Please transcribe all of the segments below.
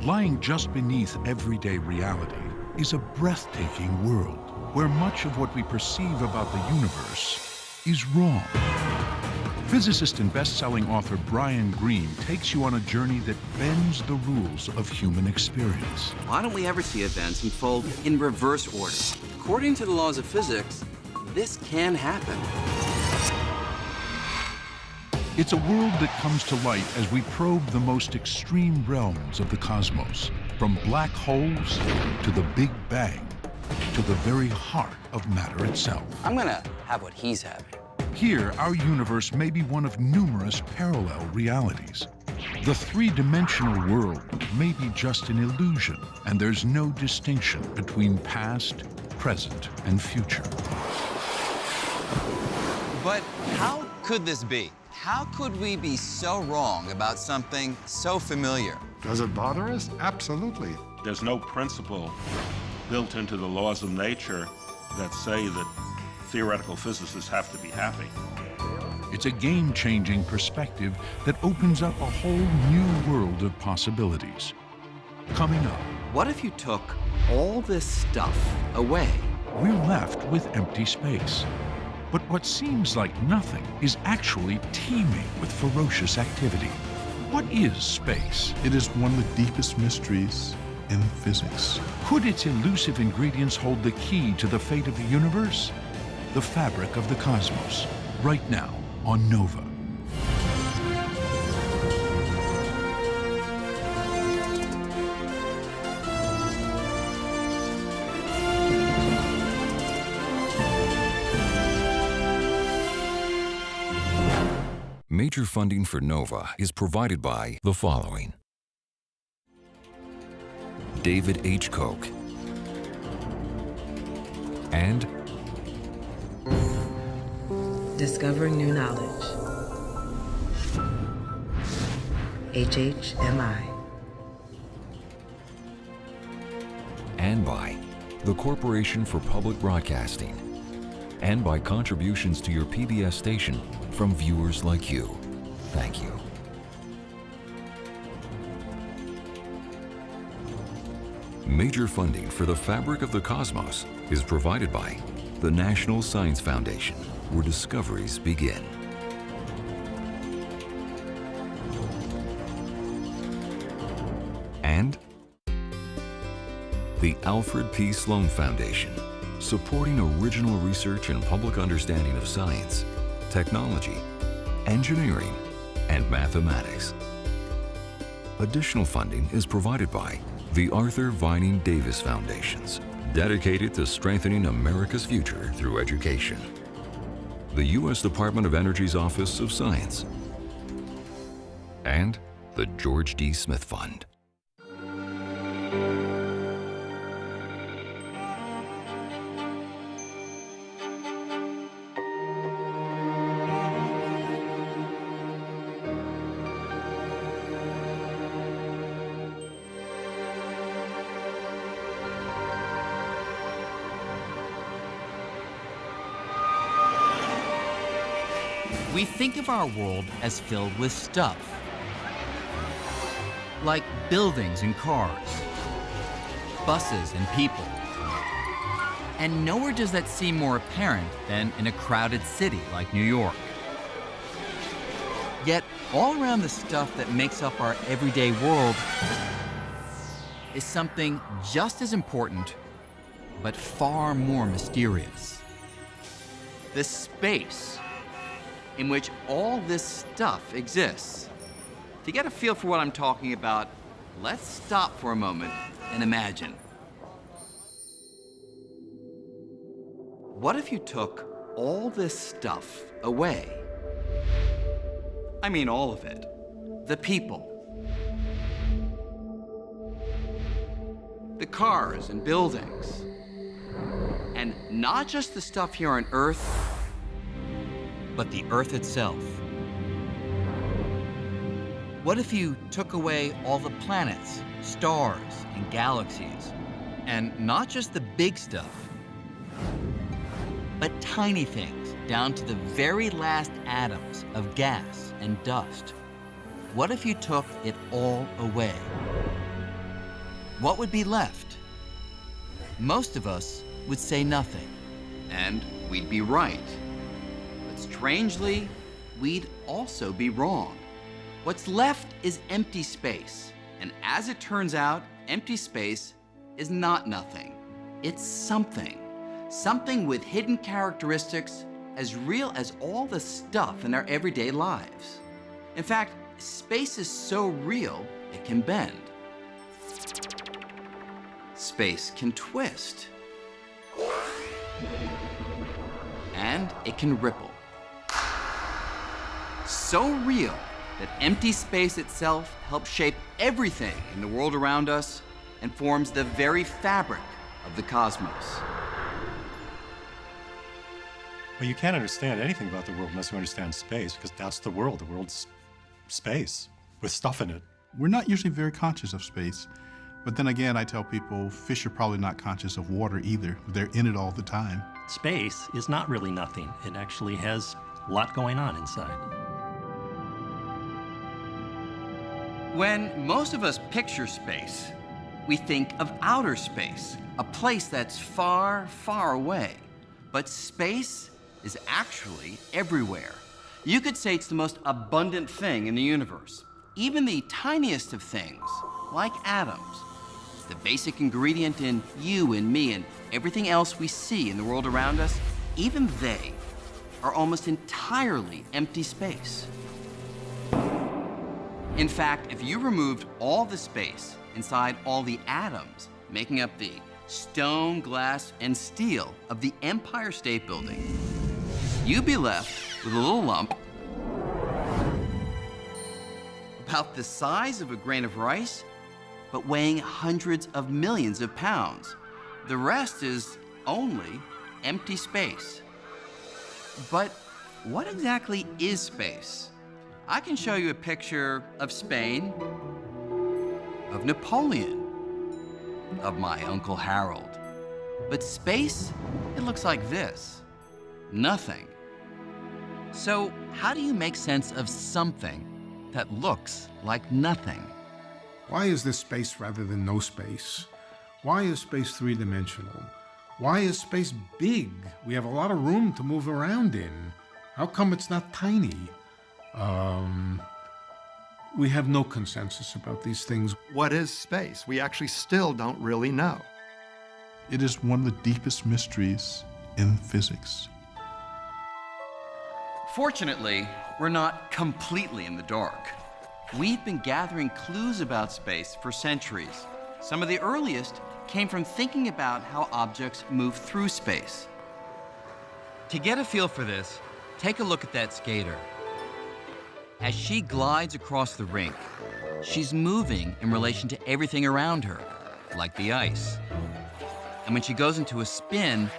Lying just beneath everyday reality is a breathtaking world where much of what we perceive about the universe is wrong. Physicist and best-selling author Brian Greene takes you on a journey that bends the rules of human experience. Why don't we ever see events unfold in reverse order? According to the laws of physics, this can happen. It's a world that comes to light as we probe the most extreme realms of the cosmos, from black holes to the Big Bang, to the very heart of matter itself. I'm gonna have what he's having. Here, our universe may be one of numerous parallel realities. The three-dimensional world may be just an illusion, and there's no distinction between past, present, and future. But how could this be? How could we be so wrong about something so familiar? Does it bother us? Absolutely. There's no principle built into the laws of nature that say that theoretical physicists have to be happy. It's a game-changing perspective that opens up a whole new world of possibilities. Coming up, What if you took all this stuff away? we're left with empty space. But what seems like nothing is actually teeming with ferocious activity. What is space? It is one of the deepest mysteries in physics. Could its elusive ingredients hold the key to the fate of the universe? The fabric of the cosmos, right now on Nova. Major funding for NOVA is provided by the following: David H. Koch and Discovering New Knowledge. HHMI. and by the Corporation for Public Broadcasting, and by contributions to your PBS station from viewers like you. Thank you. Major funding for the fabric of the cosmos is provided by the National Science Foundation, where discoveries begin. And the Alfred P. Sloan Foundation, supporting original research and public understanding of science, technology, engineering, and mathematics. Additional funding is provided by the Arthur Vining Davis Foundations, dedicated to strengthening America's future through education. The U.S. Department of Energy's Office of Science, and the George D. Smith Fund. We think of our world as filled with stuff, like buildings and cars, buses and people. And nowhere does that seem more apparent than in a crowded city like New York. Yet, all around the stuff that makes up our everyday world is something just as important, but far more mysterious. This space in which all this stuff exists. To get a feel for what I'm talking about, let's stop for a moment and imagine. What if you took all this stuff away? I mean all of it. The people, the cars and buildings, and not just the stuff here on Earth, but the Earth itself. What if you took away all the planets, stars, and galaxies, and not just the big stuff, but tiny things down to the very last atoms of gas and dust? What if you took it all away? what would be left? Most of us would say nothing, and we'd be right. But strangely, we'd also be wrong. What's left is empty space, and as it turns out, empty space is not nothing. It's something. Something with hidden characteristics as real as all the stuff in our everyday lives. In fact, space is so real, it can bend. Space can twist. And it can ripple. So real that empty space itself helps shape everything in the world around us and forms the very fabric of the cosmos. Well, you can't understand anything about the world unless you understand space, because that's the world. The world's space with stuff in it. We're not usually very conscious of space, but then again, I tell people fish are probably not conscious of water either. They're in it all the time. Space is not really nothing. It actually has a lot going on inside. When most of us picture space, we think of outer space, a place that's far, far away. But space is actually everywhere. You could say it's the most abundant thing in the universe. Even the tiniest of things, like atoms, the basic ingredient in you and me and everything else we see in the world around us, even they are almost entirely empty space. In fact, if you removed all the space inside all the atoms making up the stone, glass, and steel of the Empire State Building, you'd be left with a little lump about the size of a grain of rice, but weighing hundreds of millions of pounds. The rest is only empty space. But what exactly is space? I can show you a picture of Spain, of Napoleon, of my Uncle Harold. But space, it looks like this. Nothing. So how do you make sense of something that looks like nothing? Why is there space rather than no space? Why is space three-dimensional? Why is space big? We have a lot of room to move around in. How come it's not tiny? We have no consensus about these things. What is space? We actually still don't really know. It is one of the deepest mysteries in physics. Fortunately, we're not completely in the dark. We've been gathering clues about space for centuries. Some of the earliest came from thinking about how objects move through space. To get a feel for this, take a look at that skater. As she glides across the rink, she's moving in relation to everything around her, like the ice. And when she goes into a spin,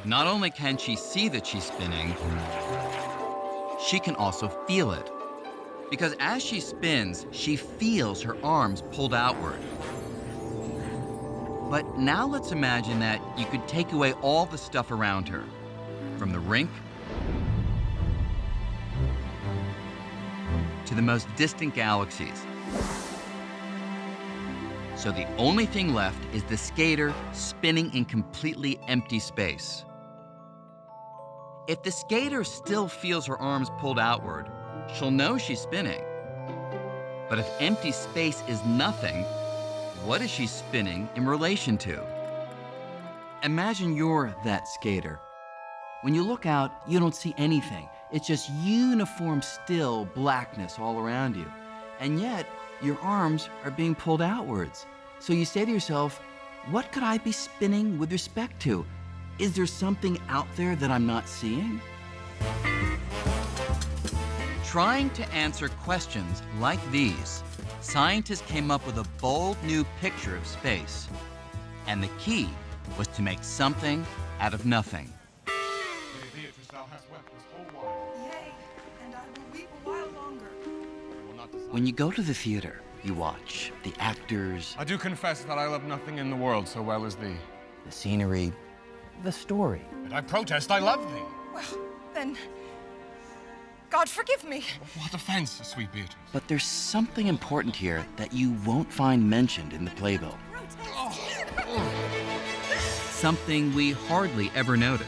not only can she see that she's spinning, she can also feel it. Because as she spins, she feels her arms pulled outward. But now let's imagine that you could take away all the stuff around her, from the rink to the most distant galaxies. So the only thing left is the skater spinning in completely empty space. If the skater still feels her arms pulled outward, she'll know she's spinning. But if empty space is nothing, what is she spinning in relation to? Imagine you're that skater. When you look out, you don't see anything. It's just uniform, still blackness all around you. And yet, your arms are being pulled outwards. So you say to yourself, what could I be spinning with respect to? Is there something out there that I'm not seeing? Trying to answer questions like these, scientists came up with a bold new picture of space. And the key was to make something out of nothing. When you go to the theater, you watch the actors. I do confess that I love nothing in the world so well as thee. The scenery, the story. But I protest, I love thee. Well, then, God forgive me. What offense, sweet Beatrice? But there's something important here that you won't find mentioned in the playbill. something we hardly ever notice.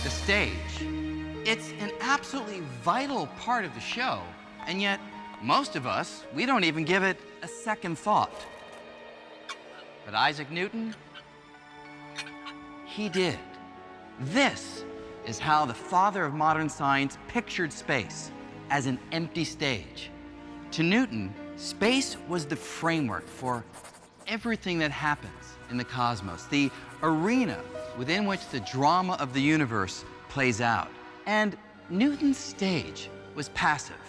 The stage. It's an absolutely vital part of the show, and yet most of us, we don't even give it a second thought. But Isaac Newton, he did. This is how the father of modern science pictured space, as an empty stage. To Newton, space was the framework for everything that happens in the cosmos, the arena within which the drama of the universe plays out. And Newton's stage was passive,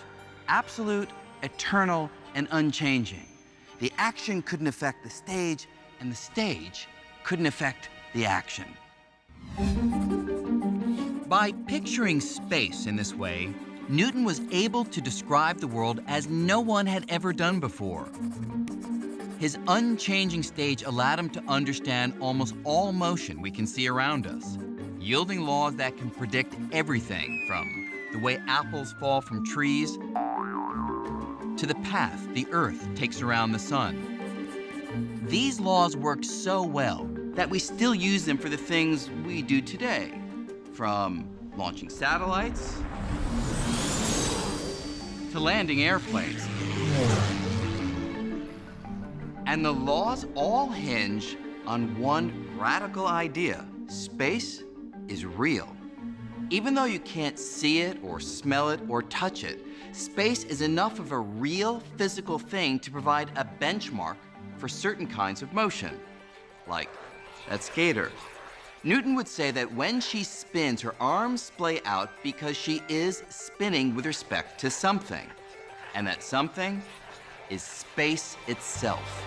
absolute, eternal, and unchanging. The action couldn't affect the stage, and the stage couldn't affect the action. By picturing space in this way, Newton was able to describe the world as no one had ever done before. His unchanging stage allowed him to understand almost all motion we can see around us, yielding laws that can predict everything from the way apples fall from trees to the path the Earth takes around the sun. These laws work so well that we still use them for the things we do today, from launching satellites to landing airplanes. And the laws all hinge on one radical idea: space is real. Even though you can't see it or smell it or touch it, space is enough of a real physical thing to provide a benchmark for certain kinds of motion, like that skater. Newton would say that when she spins, her arms splay out because she is spinning with respect to something, and that something is space itself.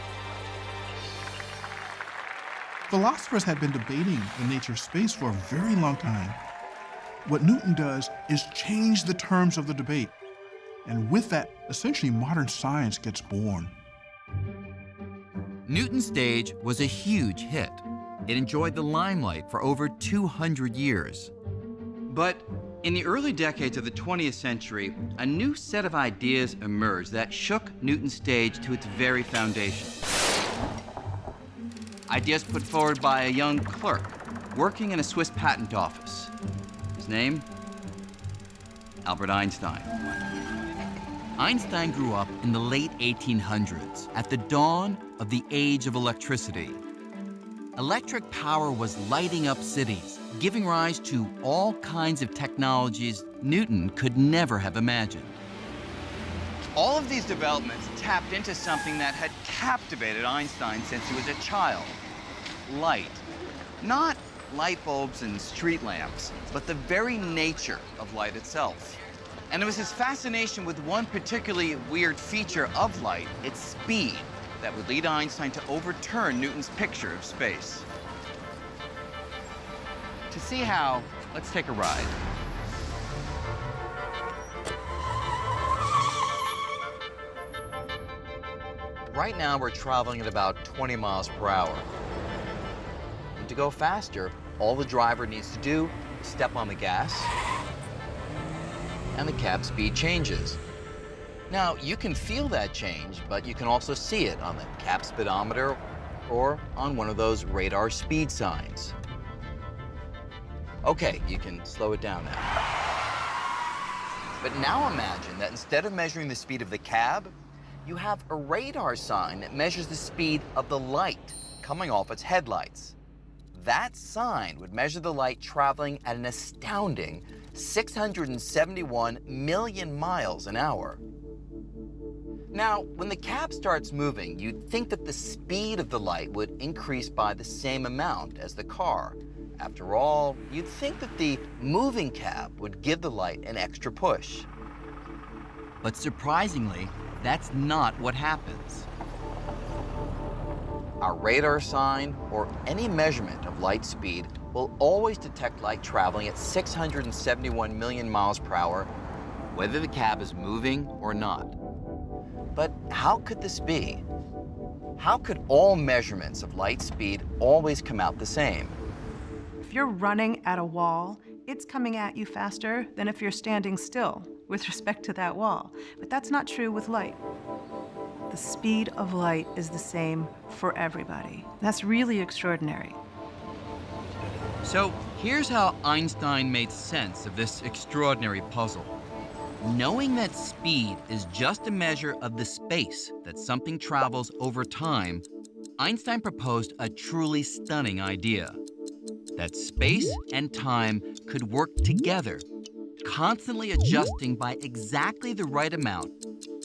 Philosophers have been debating the nature of space for a very long time. What Newton does is change the terms of the debate. And with that, essentially modern science gets born. Newton's stage was a huge hit. It enjoyed the limelight for over 200 years. But in the early decades of the 20th century, a new set of ideas emerged that shook Newton's stage to its very foundation. Ideas put forward by a young clerk working in a Swiss patent office. His name? Albert Einstein. Einstein grew up in the late 1800s, at the dawn of the age of electricity. Electric power was lighting up cities, giving rise to all kinds of technologies Newton could never have imagined. All of these developments tapped into something that had captivated Einstein since he was a child: light. Not light bulbs and street lamps, but the very nature of light itself. And it was his fascination with one particularly weird feature of light, its speed, that would lead Einstein to overturn Newton's picture of space. To see how, let's take a ride. Right now, we're traveling at about 20 miles per hour. And to go faster, all the driver needs to do is step on the gas, and the cab speed changes. Now, you can feel that change, but you can also see it on the cab speedometer or on one of those radar speed signs. Okay, you can slow it down now. But now imagine that instead of measuring the speed of the cab, you have a radar sign that measures the speed of the light coming off its headlights. That sign would measure the light traveling at an astounding 671 million miles an hour. Now, when the cab starts moving, you'd think that the speed of the light would increase by the same amount as the car. After all, you'd think that the moving cab would give the light an extra push. But surprisingly, that's not what happens. Our radar sign, or any measurement of light speed, will always detect light traveling at 671 million miles per hour, whether the cab is moving or not. But how could this be? How could all measurements of light speed always come out the same? If you're running at a wall, it's coming at you faster than if you're standing still with respect to that wall. But that's not true with light. The speed of light is the same for everybody. That's really extraordinary. So here's how Einstein made sense of this extraordinary puzzle. Knowing that speed is just a measure of the space that something travels over time, Einstein proposed a truly stunning idea: that space and time could work together, constantly adjusting by exactly the right amount,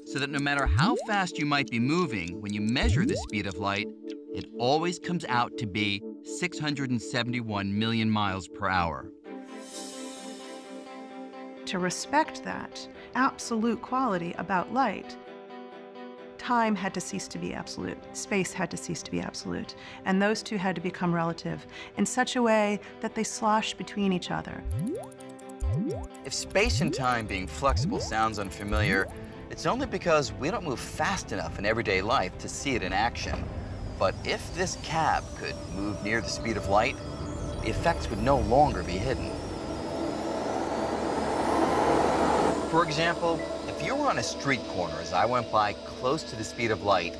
so that no matter how fast you might be moving when you measure the speed of light, it always comes out to be 671 million miles per hour. To respect that absolute quality about light, time had to cease to be absolute, space had to cease to be absolute, and those two had to become relative in such a way that they slosh between each other. If space and time being flexible sounds unfamiliar, it's only because we don't move fast enough in everyday life to see it in action. But if this cab could move near the speed of light, the effects would no longer be hidden. For example, if you were on a street corner as I went by close to the speed of light,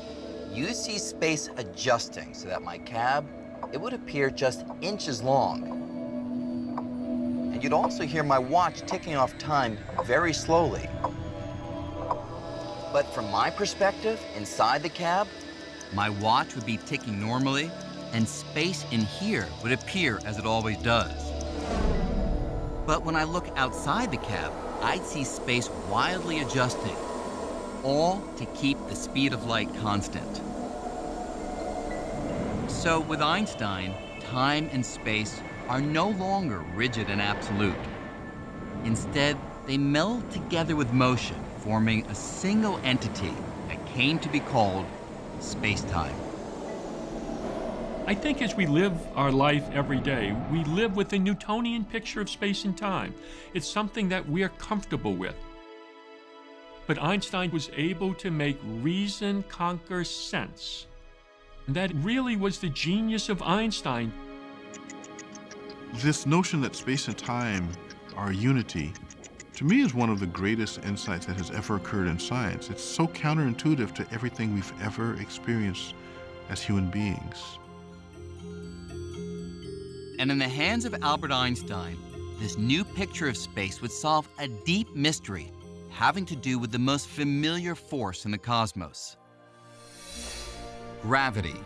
you see space adjusting so that my cab, it would appear just inches long. And you'd also hear my watch ticking off time very slowly. But from my perspective, inside the cab, my watch would be ticking normally, and space in here would appear as it always does. But when I look outside the cab, I'd see space wildly adjusting, all to keep the speed of light constant. So with Einstein, time and space are no longer rigid and absolute. Instead, they meld together with motion, forming a single entity that came to be called space-time. I think as we live our life every day, we live with a Newtonian picture of space and time. It's something that we are comfortable with. But Einstein was able to make reason conquer sense. And that really was the genius of Einstein. This notion that space and time are unity, to me, is one of the greatest insights that has ever occurred in science. It's so counterintuitive to everything we've ever experienced as human beings. And in the hands of Albert Einstein, this new picture of space would solve a deep mystery having to do with the most familiar force in the cosmos: gravity.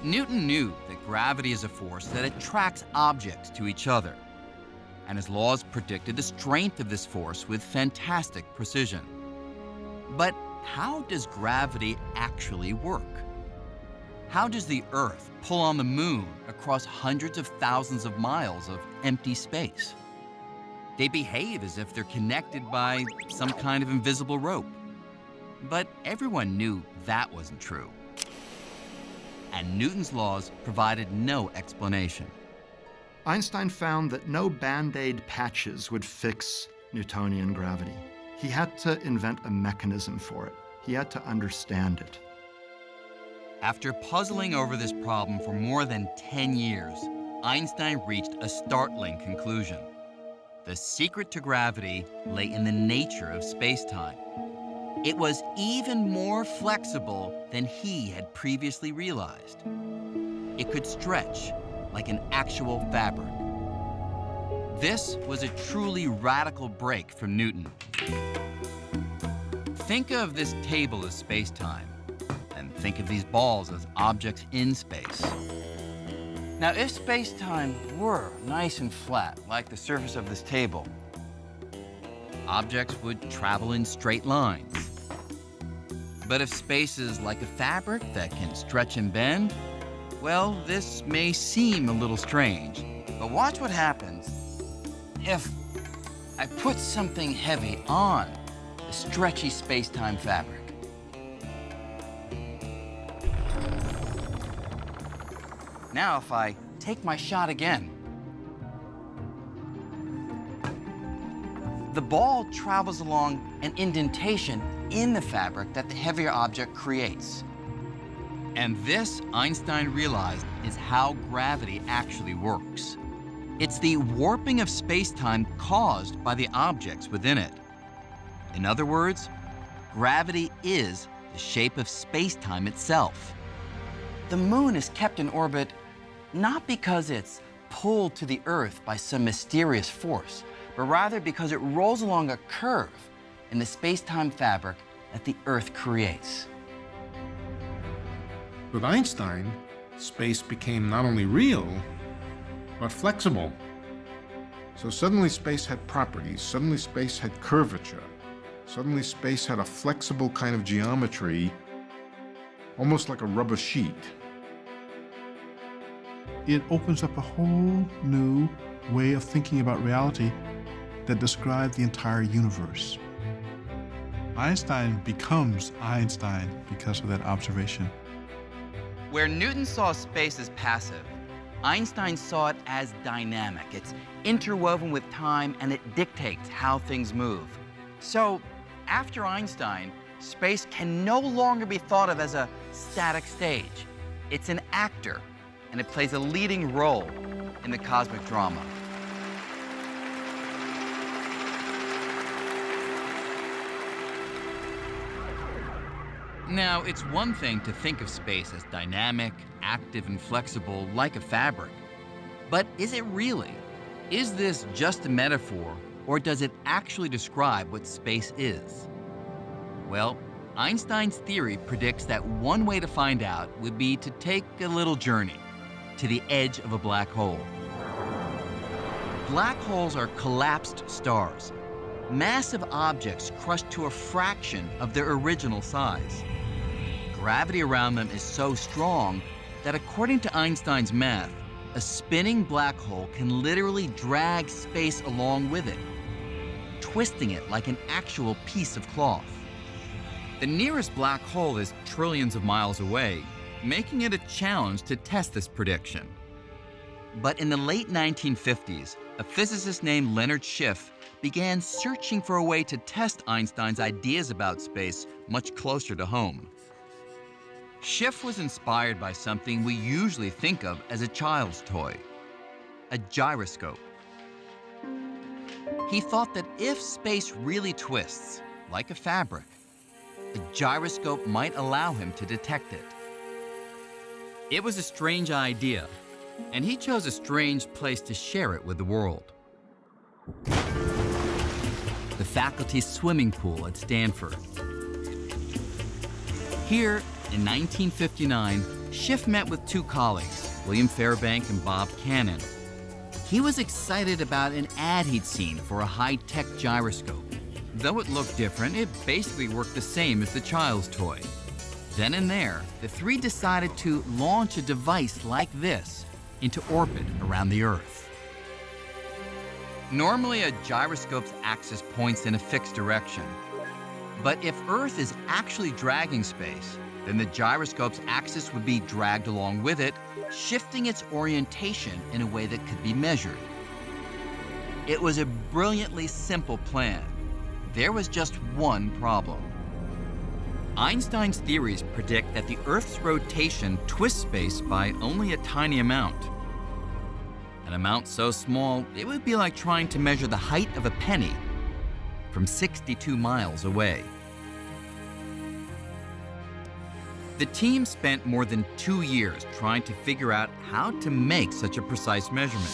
Newton knew that gravity is a force that attracts objects to each other, and his laws predicted the strength of this force with fantastic precision. But how does gravity actually work? How does the Earth pull on the moon across hundreds of thousands of miles of empty space? They behave as if they're connected by some kind of invisible rope. But everyone knew that wasn't true. And Newton's laws provided no explanation. Einstein found that no Band-Aid patches would fix Newtonian gravity. He had to invent a mechanism for it. He had to understand it. After puzzling over this problem for more than 10 years, Einstein reached a startling conclusion. The secret to gravity lay in the nature of space-time. It was even more flexible than he had previously realized. It could stretch like an actual fabric. This was a truly radical break from Newton. Think of this table as space-time, and think of these balls as objects in space. Now, if space-time were nice and flat, like the surface of this table, objects would travel in straight lines. But if space is like a fabric that can stretch and bend, well, this may seem a little strange. But watch what happens if I put something heavy on the stretchy space-time fabric. Now, if I take my shot again, the ball travels along an indentation in the fabric that the heavier object creates. And this, Einstein realized, is how gravity actually works. It's the warping of space-time caused by the objects within it. In other words, gravity is the shape of space-time itself. The moon is kept in orbit not because it's pulled to the Earth by some mysterious force, but rather because it rolls along a curve in the space-time fabric that the Earth creates. With Einstein, space became not only real, but flexible. So suddenly space had properties, suddenly space had curvature, suddenly space had a flexible kind of geometry, almost like a rubber sheet. It opens up a whole new way of thinking about reality that describes the entire universe. Einstein becomes Einstein because of that observation. Where Newton saw space as passive, Einstein saw it as dynamic. It's interwoven with time and it dictates how things move. So, after Einstein, space can no longer be thought of as a static stage. It's an actor, and it plays a leading role in the cosmic drama. Now, it's one thing to think of space as dynamic, active, and flexible like a fabric. But is it really? Is this just a metaphor, or does it actually describe what space is? Well, Einstein's theory predicts that one way to find out would be to take a little journey to the edge of a black hole. Black holes are collapsed stars, massive objects crushed to a fraction of their original size. Gravity around them is so strong that, according to Einstein's math, a spinning black hole can literally drag space along with it, twisting it like an actual piece of cloth. The nearest black hole is trillions of miles away, making it a challenge to test this prediction. But in the late 1950s, a physicist named Leonard Schiff began searching for a way to test Einstein's ideas about space much closer to home. Schiff was inspired by something we usually think of as a child's toy, a gyroscope. He thought that if space really twists, like a fabric, a gyroscope might allow him to detect it. It was a strange idea, and he chose a strange place to share it with the world. The faculty's swimming pool at Stanford. Here, in 1959, Schiff met with two colleagues, William Fairbank and Bob Cannon. He was excited about an ad he'd seen for a high-tech gyroscope. Though it looked different, it basically worked the same as the child's toy. Then and there, the three decided to launch a device like this into orbit around the Earth. Normally, a gyroscope's axis points in a fixed direction. But if Earth is actually dragging space, then the gyroscope's axis would be dragged along with it, shifting its orientation in a way that could be measured. It was a brilliantly simple plan. There was just one problem. Einstein's theories predict that the Earth's rotation twists space by only a tiny amount. An amount so small, it would be like trying to measure the height of a penny from 62 miles away. The team spent more than 2 years trying to figure out how to make such a precise measurement.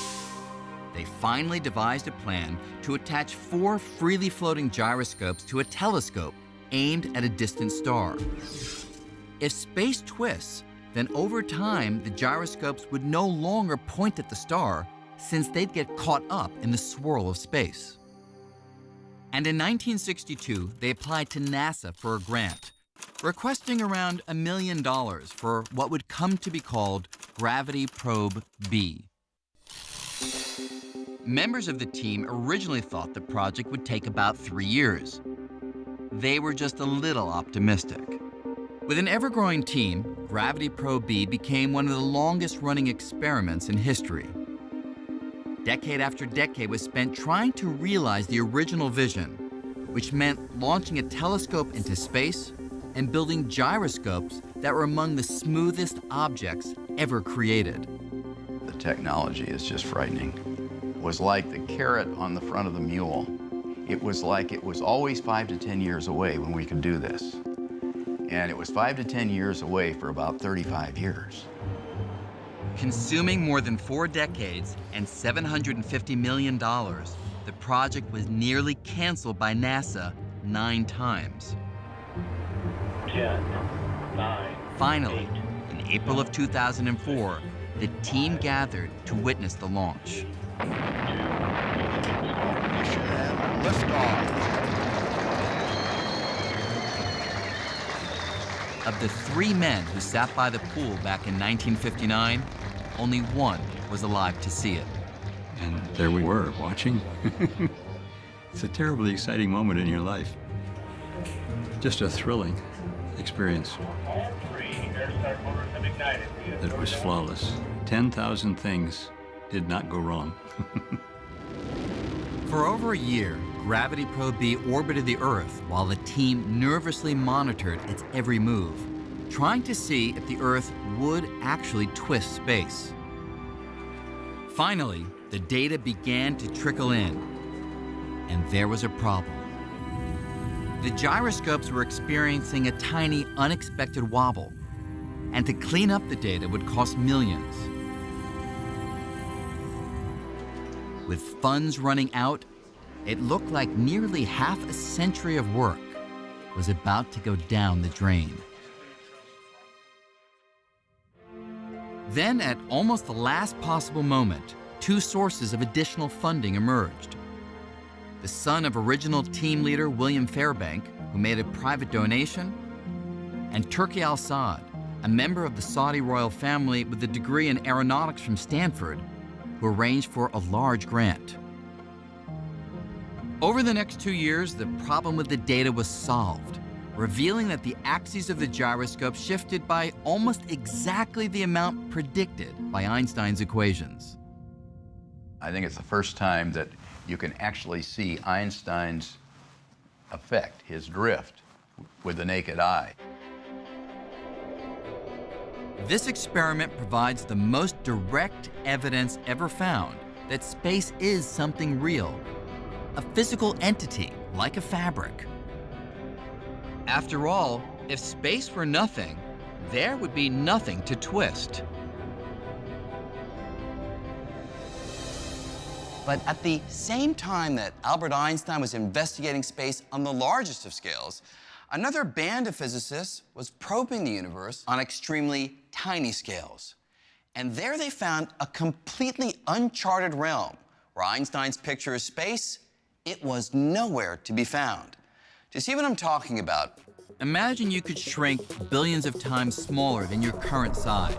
They finally devised a plan to attach 4 freely floating gyroscopes to a telescope aimed at a distant star. If space twists, then over time, the gyroscopes would no longer point at the star, since they'd get caught up in the swirl of space. And in 1962, they applied to NASA for a grant, requesting around $1 million for what would come to be called Gravity Probe B. Members of the team originally thought the project would take about 3 years. They were just a little optimistic. With an ever-growing team, Gravity Probe B became one of the longest-running experiments in history. Decade after decade was spent trying to realize the original vision, which meant launching a telescope into space and building gyroscopes that were among the smoothest objects ever created. The technology is just frightening. It was like the carrot on the front of the mule. It was like it was always 5 to 10 years away when we could do this. And it was 5 to 10 years away for about 35 years. Consuming more than 4 decades and $750 million, the project was nearly canceled by NASA 9 times. 10, 9, Finally, in April of 2004, the team gathered to witness the launch. Of the 3 men who sat by the pool back in 1959, only one was alive to see it. And there we were, watching. It's a terribly exciting moment in your life. Just a thrilling experience. That was flawless. 10,000 things did not go wrong. For over a year, Gravity Probe B orbited the Earth while the team nervously monitored its every move, trying to see if the Earth would actually twist space. Finally, the data began to trickle in, and there was a problem. The gyroscopes were experiencing a tiny, unexpected wobble, and to clean up the data would cost millions. With funds running out, it looked like nearly half a century of work was about to go down the drain. Then, at almost the last possible moment, 2 sources of additional funding emerged. The son of original team leader William Fairbank, who made a private donation, and Turki al-Saad, a member of the Saudi royal family with a degree in aeronautics from Stanford, who arranged for a large grant. Over the next 2 years, the problem with the data was solved, revealing that the axes of the gyroscope shifted by almost exactly the amount predicted by Einstein's equations. I think it's the first time that you can actually see Einstein's effect, his drift, with the naked eye. This experiment provides the most direct evidence ever found that space is something real, a physical entity like a fabric. After all, if space were nothing, there would be nothing to twist. But at the same time that Albert Einstein was investigating space on the largest of scales, another band of physicists was probing the universe on extremely tiny scales. And there they found a completely uncharted realm where Einstein's picture of space, it was nowhere to be found. Do you see what I'm talking about? Imagine you could shrink billions of times smaller than your current size.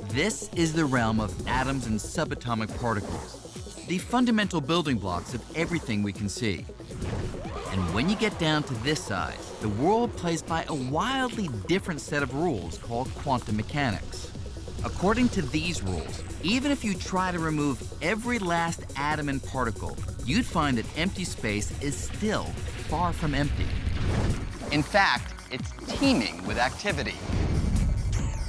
This is the realm of atoms and subatomic particles, the fundamental building blocks of everything we can see. And when you get down to this size, the world plays by a wildly different set of rules called quantum mechanics. According to these rules, even if you try to remove every last atom and particle, you'd find that empty space is still far from empty. In fact, it's teeming with activity.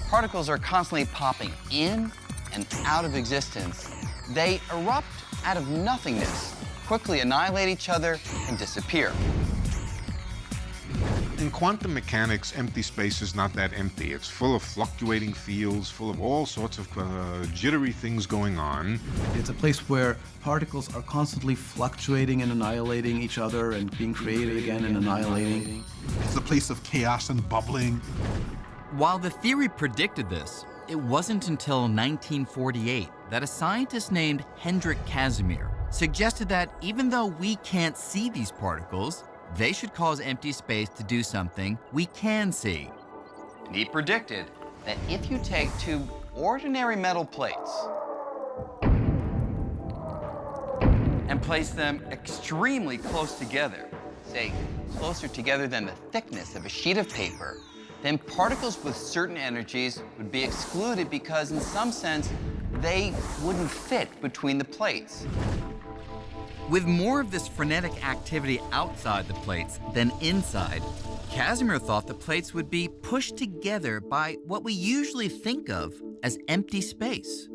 Particles are constantly popping in and out of existence. They erupt out of nothingness, quickly annihilate each other, and disappear. In quantum mechanics, empty space is not that empty. It's full of fluctuating fields, full of all sorts of jittery things going on. It's a place where particles are constantly fluctuating and annihilating each other and being created again and annihilating. It's a place of chaos and bubbling. While the theory predicted this, it wasn't until 1948 that a scientist named Hendrik Casimir suggested that even though we can't see these particles, they should cause empty space to do something we can see. And he predicted that if you take 2 ordinary metal plates and place them extremely close together, say closer together than the thickness of a sheet of paper, then particles with certain energies would be excluded because, in some sense, they wouldn't fit between the plates. With more of this frenetic activity outside the plates than inside, Casimir thought the plates would be pushed together by what we usually think of as empty space.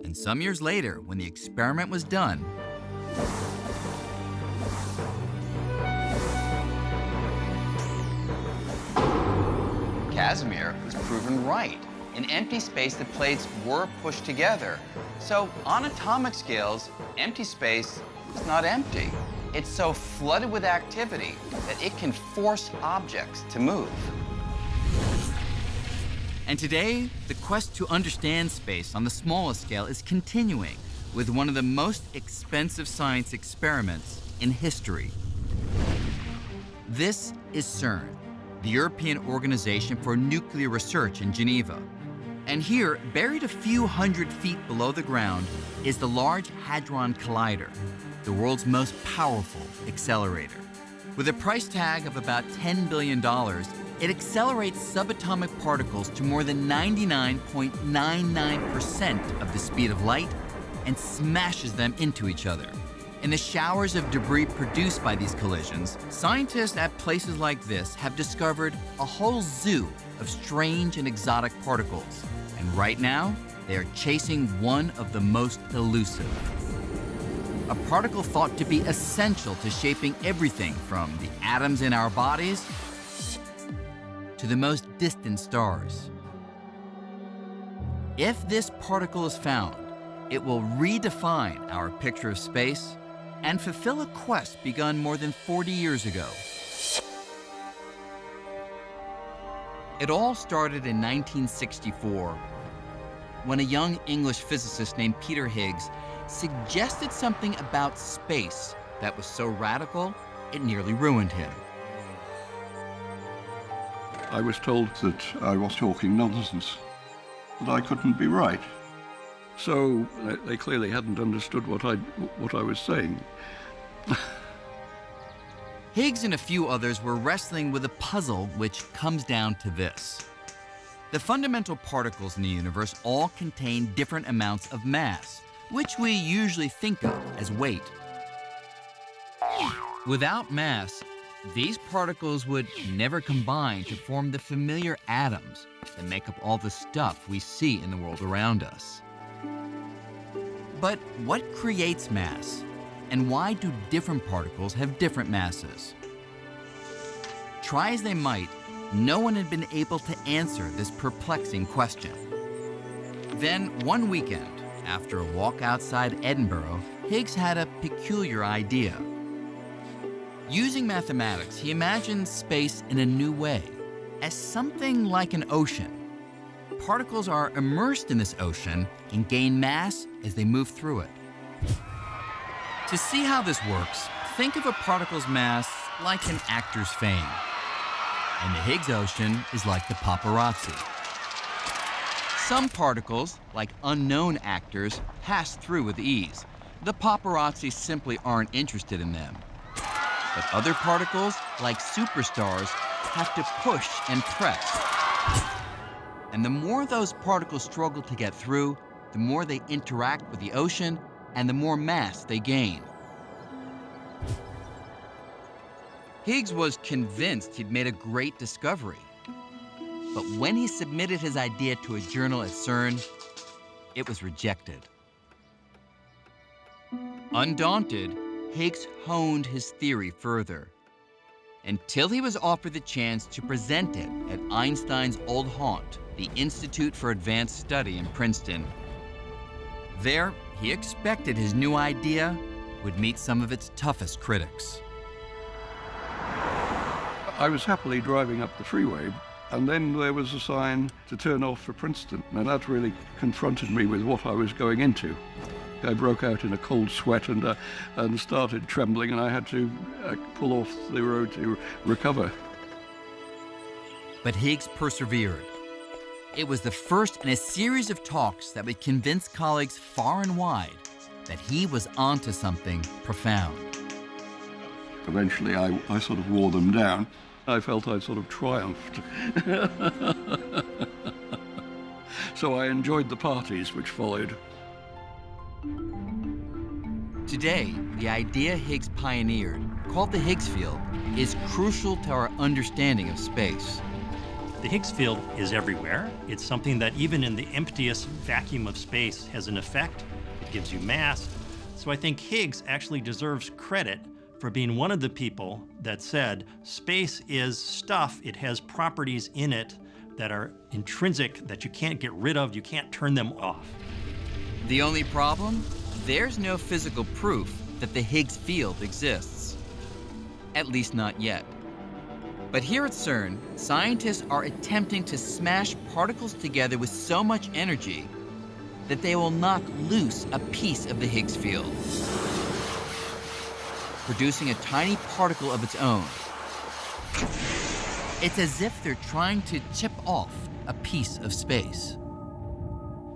And some years later, when the experiment was done, Casimir was proven right. In empty space, the plates were pushed together. So on atomic scales, empty space is not empty. It's so flooded with activity that it can force objects to move. and today, the quest to understand space on the smallest scale is continuing with one of the most expensive science experiments in history. This is CERN, the European Organization for Nuclear Research in Geneva. And here, buried a few hundred feet below the ground, is the Large Hadron Collider, the world's most powerful accelerator. With a price tag of about $10 billion, it accelerates subatomic particles to more than 99.99% of the speed of light and smashes them into each other. In the showers of debris produced by these collisions, scientists at places like this have discovered a whole zoo of strange and exotic particles. And right now, they are chasing one of the most elusive. A particle thought to be essential to shaping everything from the atoms in our bodies to the most distant stars. If this particle is found, it will redefine our picture of space and fulfill a quest begun more than 40 years ago. It all started in 1964 when a young English physicist named Peter Higgs suggested something about space that was so radical it nearly ruined him. I was told that I was talking nonsense, that I couldn't be right. So they clearly hadn't understood what I was saying. Higgs and a few others were wrestling with a puzzle which comes down to this. The fundamental particles in the universe all contain different amounts of mass, which we usually think of as weight. Without mass, these particles would never combine to form the familiar atoms that make up all the stuff we see in the world around us. But what creates mass? And why do different particles have different masses? Try as they might, no one had been able to answer this perplexing question. Then, one weekend, after a walk outside Edinburgh, Higgs had a peculiar idea. Using mathematics, he imagined space in a new way, as something like an ocean. Particles are immersed in this ocean and gain mass as they move through it. To see how this works, think of a particle's mass like an actor's fame. And the Higgs ocean is like the paparazzi. Some particles, like unknown actors, pass through with ease. The paparazzi simply aren't interested in them. But other particles, like superstars, have to push and press. And the more those particles struggle to get through, the more they interact with the ocean and the more mass they gain. Higgs was convinced he'd made a great discovery. But when he submitted his idea to a journal at CERN, it was rejected. Undaunted, Higgs honed his theory further until he was offered the chance to present it at Einstein's old haunt, the Institute for Advanced Study in Princeton. There, he expected his new idea would meet some of its toughest critics. I was happily driving up the freeway, and then there was a sign to turn off for Princeton, and that really confronted me with what I was going into. I broke out in a cold sweat and started trembling, and I had to pull off the road to recover. But Higgs persevered. It was the first in a series of talks that would convince colleagues far and wide that he was onto something profound. Eventually, I sort of wore them down. I felt I'd sort of triumphed. So I enjoyed the parties which followed. Today, the idea Higgs pioneered, called the Higgs field, is crucial to our understanding of space. The Higgs field is everywhere. It's something that even in the emptiest vacuum of space has an effect. It gives you mass. So I think Higgs actually deserves credit for being one of the people that said space is stuff. It has properties in it that are intrinsic, that you can't get rid of, you can't turn them off. The only problem? There's no physical proof that the Higgs field exists. At least not yet. But here at CERN, scientists are attempting to smash particles together with so much energy that they will knock loose a piece of the Higgs field, producing a tiny particle of its own. It's as if they're trying to chip off a piece of space.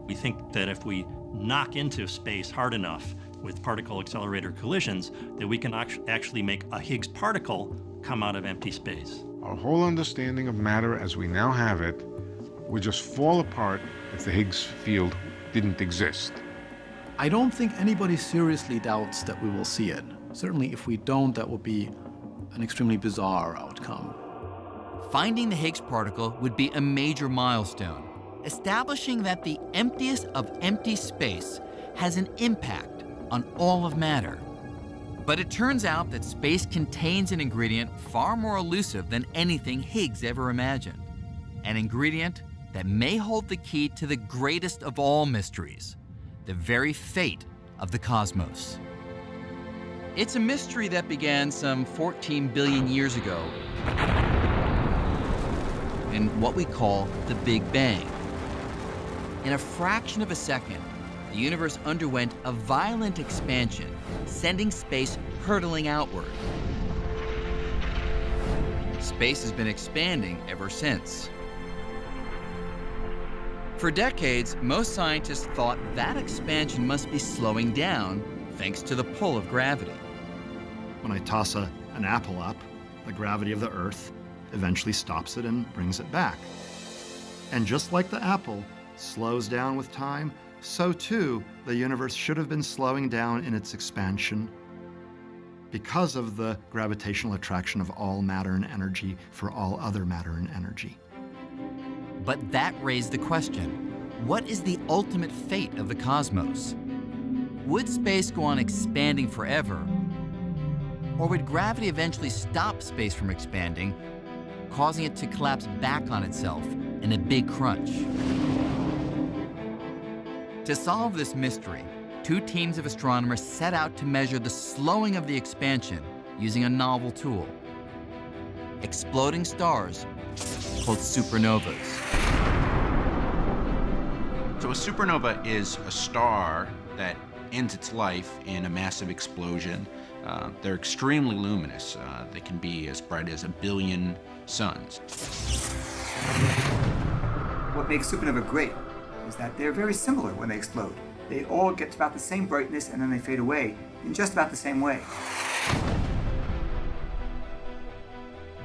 We think that if we knock into space hard enough with particle accelerator collisions, that we can actually make a Higgs particle come out of empty space. Our whole understanding of matter as we now have it would just fall apart if the Higgs field didn't exist. I don't think anybody seriously doubts that we will see it. Certainly if we don't, that would be an extremely bizarre outcome. Finding the Higgs particle would be a major milestone, establishing that the emptiest of empty space has an impact on all of matter. But it turns out that space contains an ingredient far more elusive than anything Higgs ever imagined. An ingredient that may hold the key to the greatest of all mysteries, the very fate of the cosmos. It's a mystery that began some 14 billion years ago in what we call the Big Bang. In a fraction of a second, the universe underwent a violent expansion, sending space hurtling outward. Space has been expanding ever since. For decades, most scientists thought that expansion must be slowing down thanks to the pull of gravity. When I toss an apple up, the gravity of the Earth eventually stops it and brings it back. And just like the apple slows down with time, so too the universe should have been slowing down in its expansion because of the gravitational attraction of all matter and energy for all other matter and energy. But that raised the question, what is the ultimate fate of the cosmos? Would space go on expanding forever? Or would gravity eventually stop space from expanding, causing it to collapse back on itself in a big crunch? To solve this mystery, two teams of astronomers set out to measure the slowing of the expansion using a novel tool: exploding stars called supernovas. So a supernova is a star that ends its life in a massive explosion. They're extremely luminous. They can be as bright as 1 billion suns. What makes supernova great is that they're very similar when they explode. They all get to about the same brightness and then they fade away in just about the same way.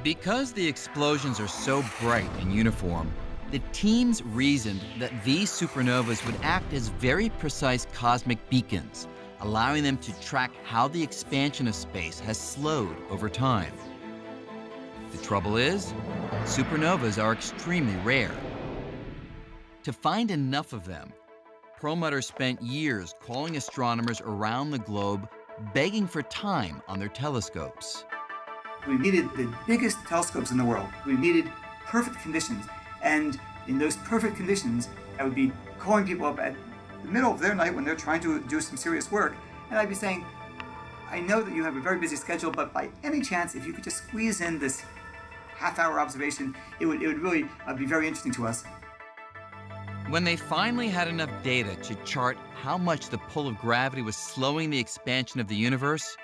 Because the explosions are so bright and uniform, the teams reasoned that these supernovas would act as very precise cosmic beacons, allowing them to track how the expansion of space has slowed over time. The trouble is, supernovas are extremely rare. To find enough of them, Perlmutter spent years calling astronomers around the globe, begging for time on their telescopes. We needed the biggest telescopes in the world. We needed perfect conditions. And in those perfect conditions, I would be calling people up at the middle of their night when they're trying to do some serious work, and I'd be saying, I know that you have a very busy schedule, but by any chance, if you could just squeeze in this half-hour observation, it would really be very interesting to us. When they finally had enough data to chart how much the pull of gravity was slowing the expansion of the universe,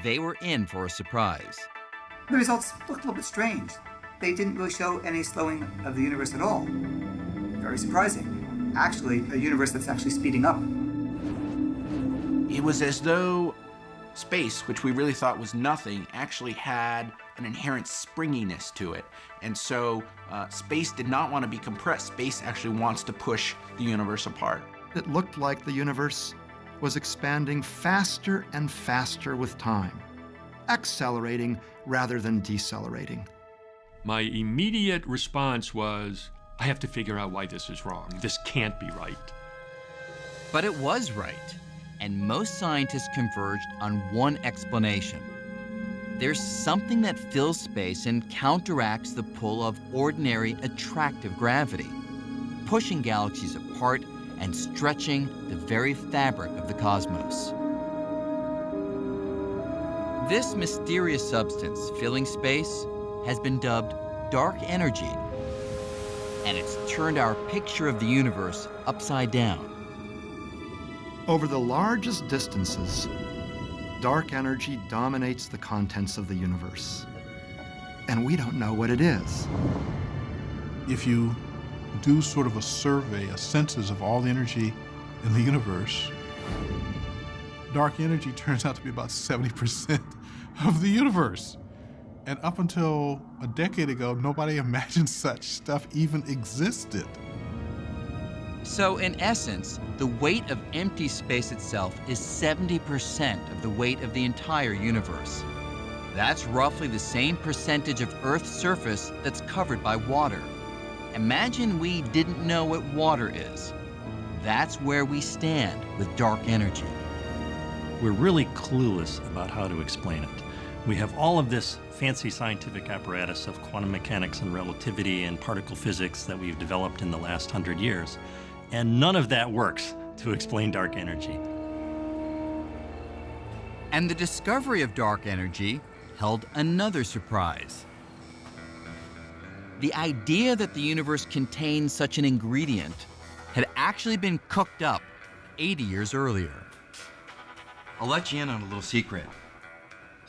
they were in for a surprise. The results looked a little bit strange. They didn't really show any slowing of the universe at all. Very surprising. Actually, a universe that's actually speeding up. It was as though space, which we really thought was nothing, actually had an inherent springiness to it. And so space did not want to be compressed. Space actually wants to push the universe apart. It looked like the universe was expanding faster and faster with time, accelerating rather than decelerating. My immediate response was, I have to figure out why this is wrong. This can't be right. But it was right, and most scientists converged on one explanation. There's something that fills space and counteracts the pull of ordinary attractive gravity, pushing galaxies apart and stretching the very fabric of the cosmos. This mysterious substance filling space has been dubbed dark energy, and it's turned our picture of the universe upside down. Over the largest distances, dark energy dominates the contents of the universe, and we don't know what it is. If you do sort of a survey, a census of all the energy in the universe, dark energy turns out to be about 70% of the universe. And up until a decade ago, nobody imagined such stuff even existed. So in essence, the weight of empty space itself is 70% of the weight of the entire universe. That's roughly the same percentage of Earth's surface that's covered by water. Imagine we didn't know what water is. That's where we stand with dark energy. We're really clueless about how to explain it. We have all of this fancy scientific apparatus of quantum mechanics and relativity and particle physics that we've developed in the last 100 years, and none of that works to explain dark energy. And the discovery of dark energy held another surprise. The idea that the universe contains such an ingredient had actually been cooked up 80 years earlier. I'll let you in on a little secret.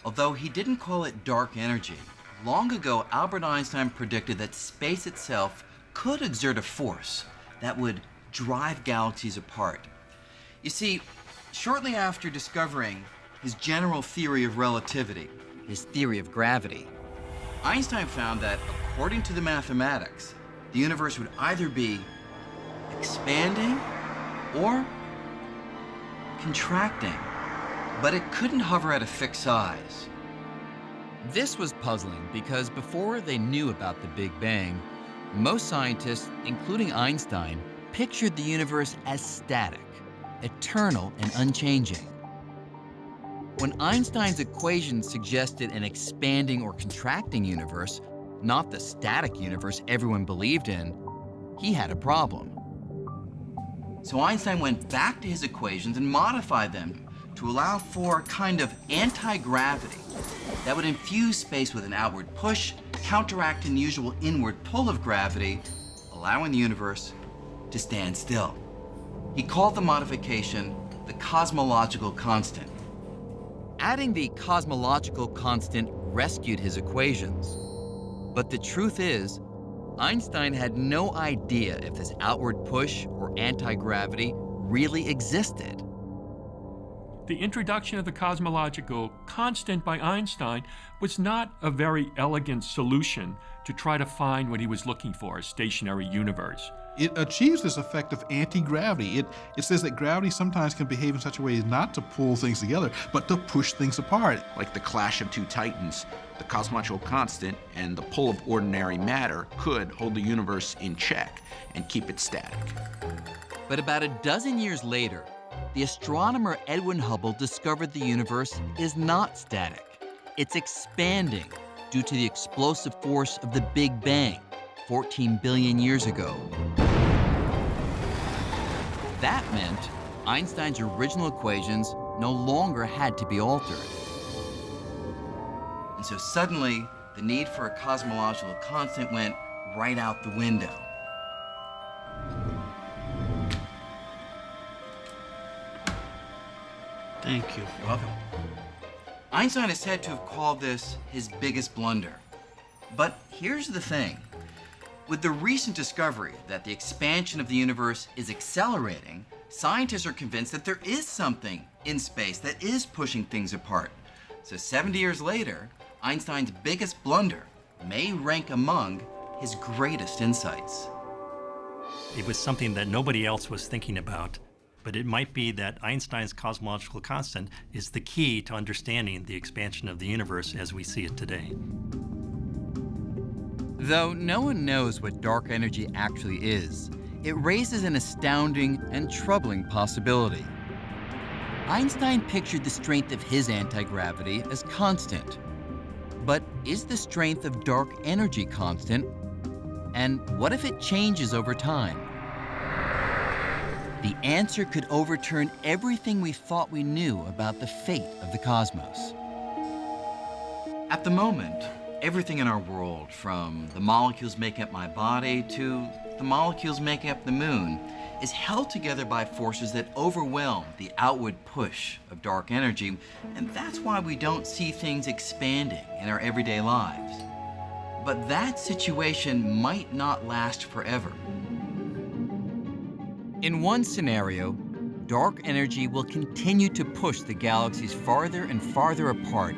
Although he didn't call it dark energy, long ago Albert Einstein predicted that space itself could exert a force that would drive galaxies apart. You see, shortly after discovering his general theory of relativity, his theory of gravity, Einstein found that, according to the mathematics, the universe would either be expanding or contracting, but it couldn't hover at a fixed size. This was puzzling because before they knew about the Big Bang, most scientists, including Einstein, pictured the universe as static, eternal and unchanging. When Einstein's equations suggested an expanding or contracting universe, not the static universe everyone believed in, he had a problem. So Einstein went back to his equations and modified them to allow for a kind of anti-gravity that would infuse space with an outward push, counteracting the usual inward pull of gravity, allowing the universe to stand still. He called the modification the cosmological constant. Adding the cosmological constant rescued his equations. But the truth is, Einstein had no idea if this outward push or anti-gravity really existed. The introduction of the cosmological constant by Einstein was not a very elegant solution to try to find what he was looking for, a stationary universe. It achieves this effect of anti-gravity. It says that gravity sometimes can behave in such a way as not to pull things together, but to push things apart. Like the clash of two titans, the cosmological constant and the pull of ordinary matter could hold the universe in check and keep it static. But about a dozen years later, the astronomer Edwin Hubble discovered the universe is not static. It's expanding due to the explosive force of the Big Bang 14 billion years ago. That meant Einstein's original equations no longer had to be altered. And so suddenly, the need for a cosmological constant went right out the window. Thank you. You're welcome. Einstein is said to have called this his biggest blunder. But here's the thing. With the recent discovery that the expansion of the universe is accelerating, scientists are convinced that there is something in space that is pushing things apart. So 70 years later, Einstein's biggest blunder may rank among his greatest insights. It was something that nobody else was thinking about, but it might be that Einstein's cosmological constant is the key to understanding the expansion of the universe as we see it today. Though no one knows what dark energy actually is, it raises an astounding and troubling possibility. Einstein pictured the strength of his anti-gravity as constant. But is the strength of dark energy constant? And what if it changes over time? The answer could overturn everything we thought we knew about the fate of the cosmos. At the moment, everything in our world, from the molecules making up my body to the molecules making up the moon, is held together by forces that overwhelm the outward push of dark energy, and that's why we don't see things expanding in our everyday lives. But that situation might not last forever. In one scenario, dark energy will continue to push the galaxies farther and farther apart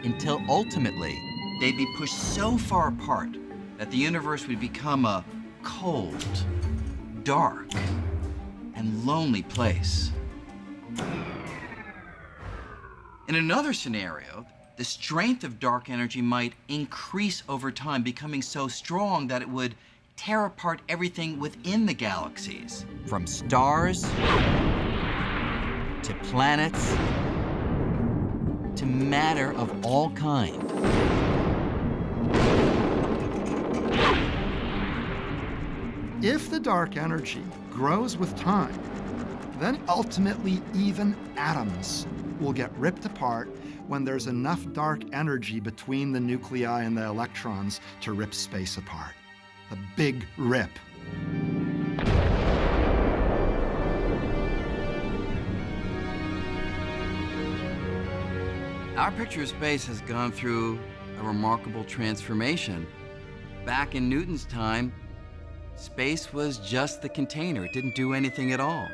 until ultimately they'd be pushed so far apart that the universe would become a cold, dark, and lonely place. In another scenario, the strength of dark energy might increase over time, becoming so strong that it would tear apart everything within the galaxies, from stars to planets to matter of all kind. If the dark energy grows with time, then ultimately even atoms will get ripped apart when there's enough dark energy between the nuclei and the electrons to rip space apart. The big rip. Our picture of space has gone through a remarkable transformation. Back in Newton's time, space was just the container. It didn't do anything at all.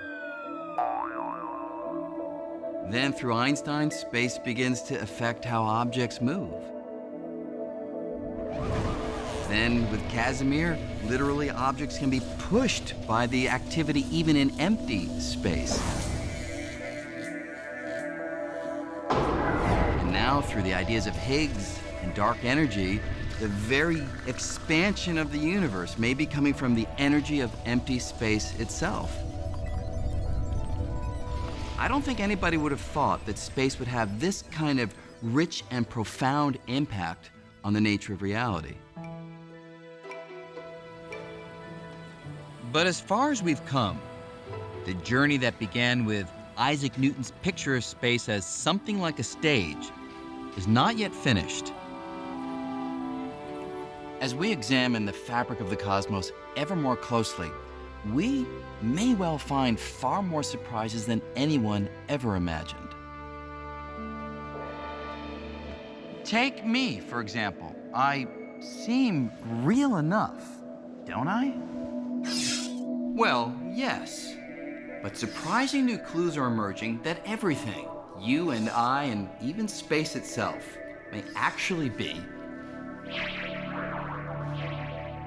Then through Einstein, space begins to affect how objects move. Then with Casimir, literally objects can be pushed by the activity even in empty space. And now through the ideas of Higgs and dark energy, the very expansion of the universe may be coming from the energy of empty space itself. I don't think anybody would have thought that space would have this kind of rich and profound impact on the nature of reality. But as far as we've come, the journey that began with Isaac Newton's picture of space as something like a stage is not yet finished. As we examine the fabric of the cosmos ever more closely, we may well find far more surprises than anyone ever imagined. Take me, for example. I seem real enough, don't I? Well, yes. But surprising new clues are emerging that everything, you and I, and even space itself, may actually be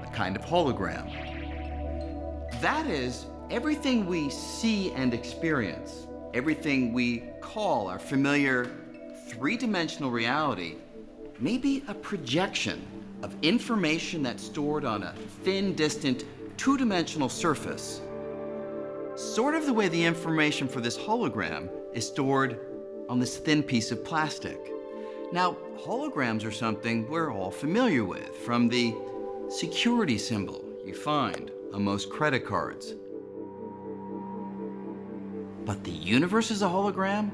a kind of hologram. That is, everything we see and experience, everything we call our familiar three-dimensional reality, may be a projection of information that's stored on a thin, distant, two-dimensional surface. Sort of the way the information for this hologram is stored on this thin piece of plastic. Now, holograms are something we're all familiar with, from the security symbol you find on most credit cards. But the universe is a hologram?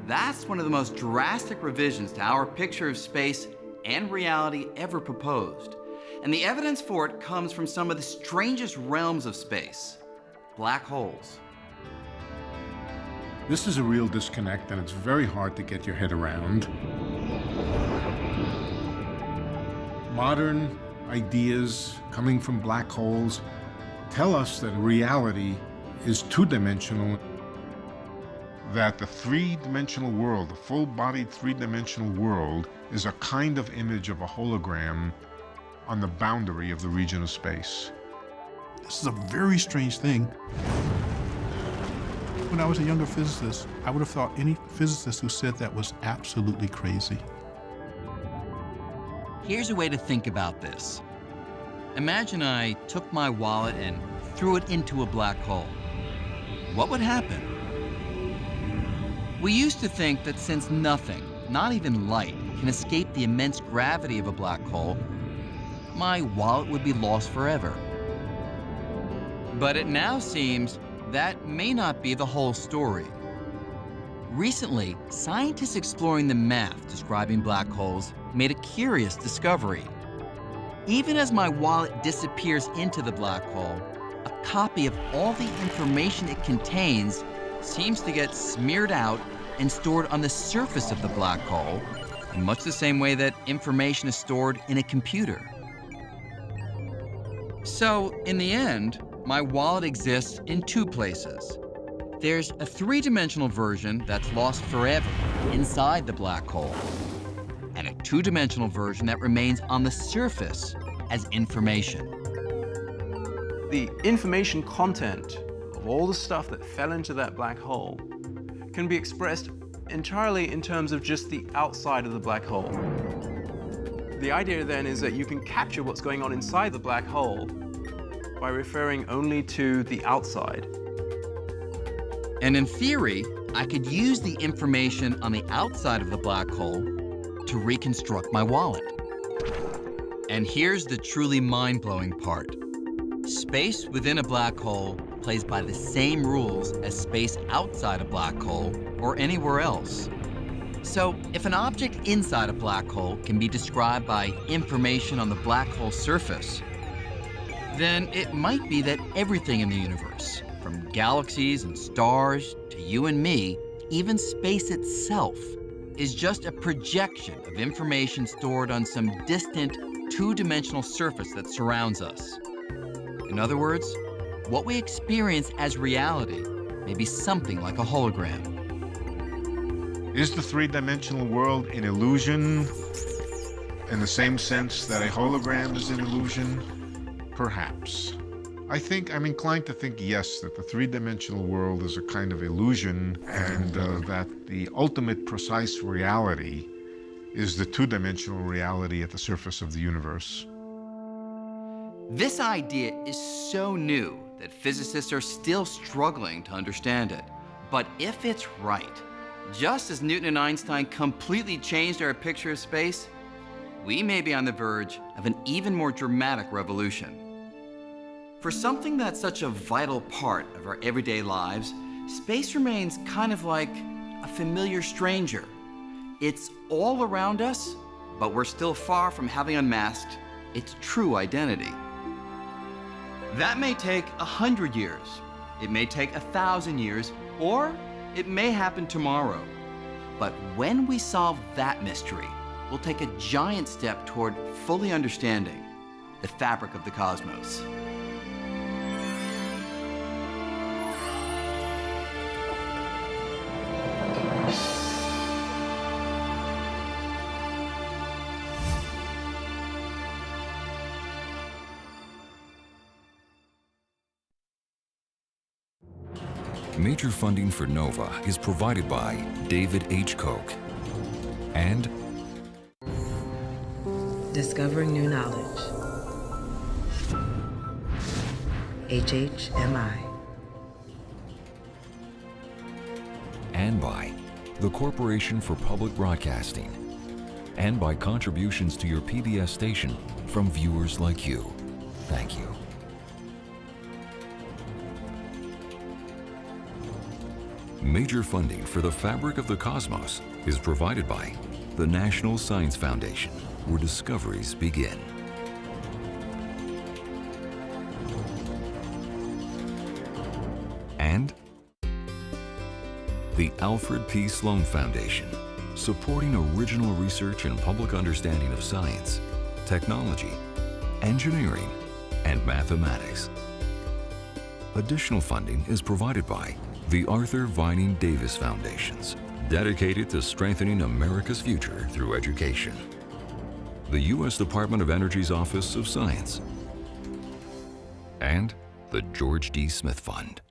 That's one of the most drastic revisions to our picture of space and reality ever proposed. And the evidence for it comes from some of the strangest realms of space, black holes. This is a real disconnect, and it's very hard to get your head around. Modern ideas coming from black holes tell us that reality is two-dimensional, that the three-dimensional world, the full-bodied three-dimensional world, is a kind of image of a hologram on the boundary of the region of space. This is a very strange thing. When I was a younger physicist, I would have thought any physicist who said that was absolutely crazy. Here's a way to think about this. Imagine I took my wallet and threw it into a black hole. What would happen? We used to think that since nothing, not even light, can escape the immense gravity of a black hole, my wallet would be lost forever. But it now seems that may not be the whole story. Recently, scientists exploring the math describing black holes made a curious discovery. Even as my wallet disappears into the black hole, a copy of all the information it contains seems to get smeared out and stored on the surface of the black hole in much the same way that information is stored in a computer. So, in the end, my wallet exists in two places. There's a three-dimensional version that's lost forever inside the black hole, and a two-dimensional version that remains on the surface as information. The information content of all the stuff that fell into that black hole can be expressed entirely in terms of just the outside of the black hole. The idea then is that you can capture what's going on inside the black hole by referring only to the outside. And in theory, I could use the information on the outside of the black hole to reconstruct my wallet. And here's the truly mind-blowing part. Space within a black hole plays by the same rules as space outside a black hole or anywhere else. So if an object inside a black hole can be described by information on the black hole surface, then it might be that everything in the universe, from galaxies and stars to you and me, even space itself, is just a projection of information stored on some distant two-dimensional surface that surrounds us. In other words, what we experience as reality may be something like a hologram. Is the three-dimensional world an illusion in the same sense that a hologram is an illusion? Perhaps. I'm inclined to think yes, that the three-dimensional world is a kind of illusion, and that the ultimate precise reality is the two-dimensional reality at the surface of the universe. This idea is so new that physicists are still struggling to understand it. But if it's right, just as Newton and Einstein completely changed our picture of space, we may be on the verge of an even more dramatic revolution. For something that's such a vital part of our everyday lives, space remains kind of like a familiar stranger. It's all around us, but we're still far from having unmasked its true identity. That may take 100 years, it may take 1,000 years, or it may happen tomorrow. But when we solve that mystery, we'll take a giant step toward fully understanding the fabric of the cosmos. Major funding for NOVA is provided by David H. Koch and Discovering New Knowledge. HHMI. and by the Corporation for Public Broadcasting and by contributions to your PBS station from viewers like you. Thank you. Major funding for the fabric of the cosmos is provided by the National Science Foundation, where discoveries begin. And the Alfred P. Sloan Foundation, supporting original research and public understanding of science, technology, engineering, and mathematics. Additional funding is provided by the Arthur Vining Davis Foundations, dedicated to strengthening America's future through education. The U.S. Department of Energy's Office of Science. And the George D. Smith Fund.